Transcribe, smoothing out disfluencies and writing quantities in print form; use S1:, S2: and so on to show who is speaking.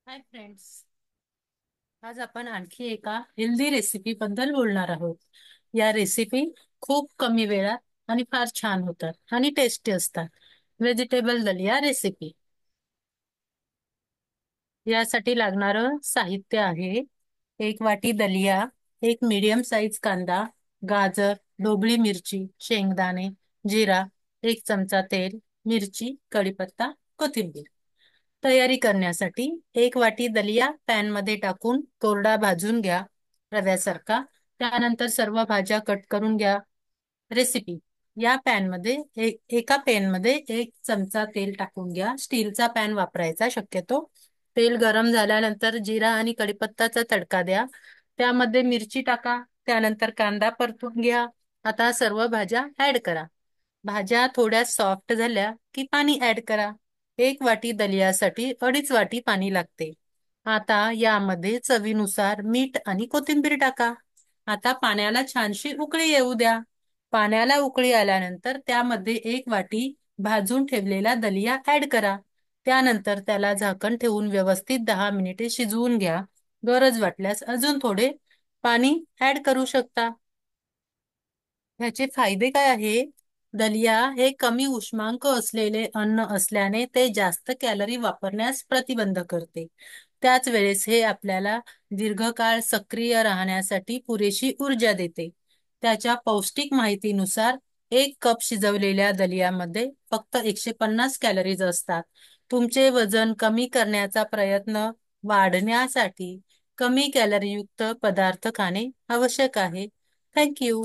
S1: Hi friends. आज आपण आणखी एका हेल्दी रेसिपी बद्दल बोलणार आहोत. या रेसिपी खूप कमी वेळात आणि फार छान होतात आणि टेस्टी असतात. व्हेजिटेबल दलिया रेसिपी. यासाठी लागणारं साहित्य आहे: एक वाटी दलिया, एक मीडियम साइज कांदा, गाजर, ढोबळी मिरची, शेंगदाणे, जिरा, एक चमचा तेल, मिरची, कढीपत्ता, कोथिंबीर. तयारी करण्यासाठी एक वाटी दलिया पॅन मध्ये टाकून कोरडा भाजून घ्या रव्यासारखा. त्यानंतर सर्व भाज्या कट करून घ्या. रेसिपी: या पॅन मध्ये एका पॅन मध्ये एक चमचा तेल टाकून घ्या. स्टीलचा पॅन वापरायचा शक्यतो. तेल गरम झाल्यानंतर जिरा आणि कढीपत्ताचा तडका द्या. त्यामध्ये मिरची टाका. त्यानंतर कांदा परतून घ्या. आता सर्व भाज्या ऍड करा. भाज्या थोड्या सॉफ्ट झाल्या की पाणी ऍड करा. एक वाटी दलियासाठी 2.5 वाटी पाणी लागते. आता यामध्ये चवीनुसार मीठ आणि कोथिंबीर टाका. आता पाण्याला छानशी उकळी येऊ द्या. पाण्याला उकळी आल्यानंतर त्यामध्ये एक वाटी भाजून ठेवलेला दलिया ऍड करा. त्यानंतर त्याला झाकण ठेवून व्यवस्थित 10 मिनिटे शिजवून घ्या. गरज वाटल्यास अजून थोडे पाणी ऍड करू शकता. ह्याचे फायदे काय आहे? दलिया हे कमी उष्मांक असलेले अन्न असल्याने ते जास्त कॅलरी वापरण्यास प्रतिबंध करते. त्याच वेळेस हे आपल्याला दीर्घकाळ सक्रिय राहण्यासाठी पुरेशी ऊर्जा देते. त्याच्या पौष्टिक माहितीनुसार 1 कप शिजवलेल्या दलियामध्ये फक्त 150 कॅलरीज असतात. तुमचे वजन कमी करण्याचा प्रयत्न वाढण्यासाठी कमी कॅलरीयुक्त पदार्थ खाणे आवश्यक आहे. Thank you.